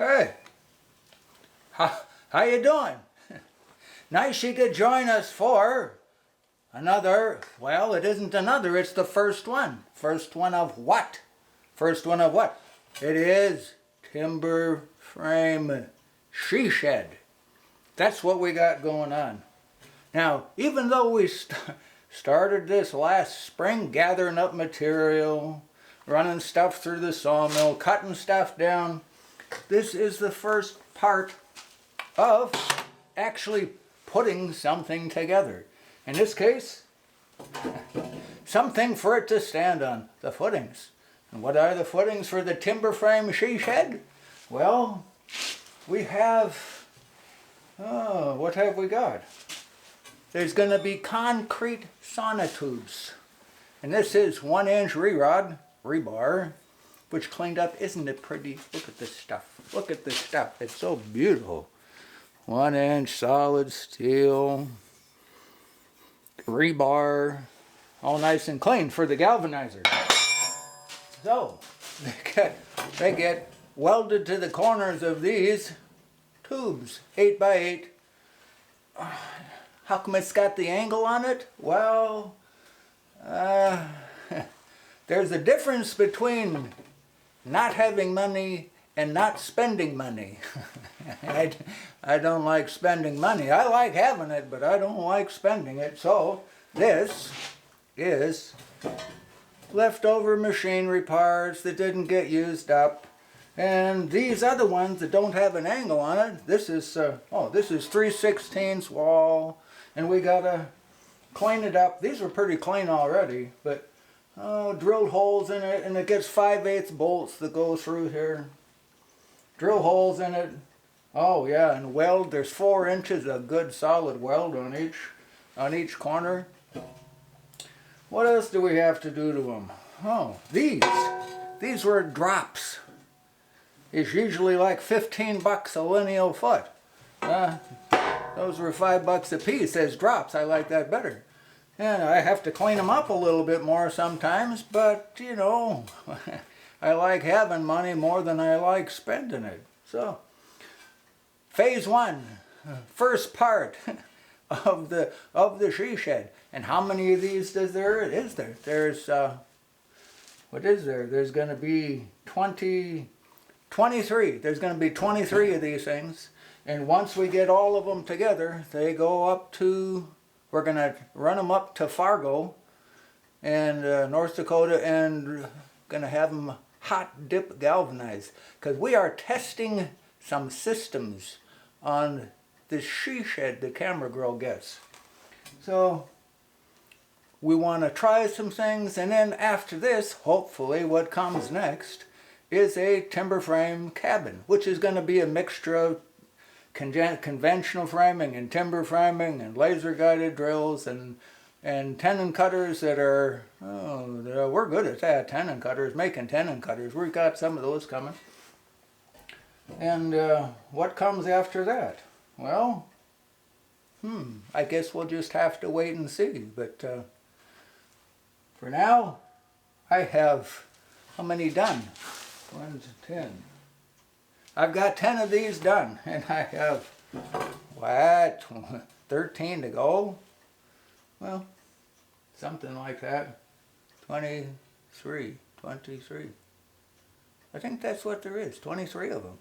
Hey, how you doing? Nice you could join us for another, well, it isn't another, it's the first one. First one of what? First one of what? It is timber frame she shed. That's what we got going on. Now, even though we started this last spring, gathering up material, running stuff through the sawmill, cutting stuff down, this is the first part of actually putting something together. In this case, something for it to stand on, the footings. And what are the footings for the timber frame she shed? Well, we have, what have we got? There's going to be concrete sonotubes. And this is 1-inch rebar, which cleaned up. Isn't it pretty? Look at this stuff. Look at this stuff. It's so beautiful. 1-inch solid steel rebar, all nice and clean for the galvanizer. So they get welded to the corners of these tubes, 8x8. How come it's got the angle on it? Well, there's a difference between not having money and not spending money. I don't like spending money. I like having it, but I don't like spending it. So this is leftover machinery parts that didn't get used up. And these other ones that don't have an angle on it, this is, this is 3/16 wall, and we gotta clean it up. These were pretty clean already, but drilled holes in it, and it gets 5/8 bolts that go through here. Drill holes in it. Oh yeah, and weld. There's 4 inches of good solid weld on each corner. What else do we have to do to them? Oh, these were drops. It's usually like 15 bucks a lineal foot. Those were $5 a piece as drops. I like that better. And I have to clean them up a little bit more sometimes, but you know, I like having money more than I like spending it. So, phase 1, first part of the she shed. And how many of these is there? There's what is there? There's going to be 23. There's going to be 23 of these things. And once we get all of them together, they go up to, we're going to run them up to Fargo and North Dakota, and going to have them hot dip galvanized, because we are testing some systems on this she shed the camera girl gets. So we want to try some things, and then after this, hopefully what comes next is a timber frame cabin, which is going to be a mixture of conventional framing and timber framing and laser guided drills and tenon cutters that are, we're good at that, tenon cutters, making tenon cutters. We've got some of those coming. And what comes after that? Well, I guess we'll just have to wait and see. But for now, I have, how many done? 1 to 10. I've got 10 of these done, and I have, what, 13 to go? Well, something like that. 23. I think that's what there is, 23 of them.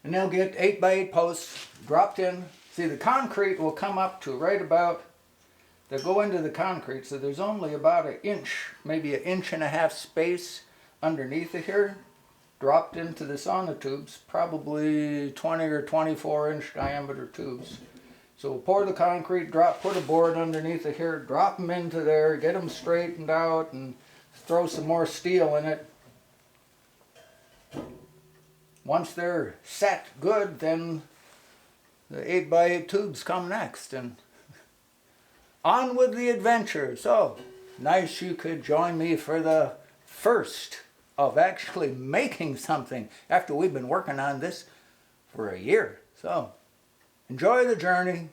And they'll get 8x8 posts dropped in. See, the concrete will come up to right about, they'll go into the concrete, so there's only about 1 inch, maybe 1.5 inch space underneath it here, dropped into the sonotubes, probably 20 or 24 inch diameter tubes. So we'll pour the concrete, put a board underneath it here, drop them into there, get them straightened out, and throw some more steel in it. Once they're set good, then the 8x8 tubes come next, and on with the adventure. So, nice you could join me for the first of actually making something after we've been working on this for a year. So, enjoy the journey.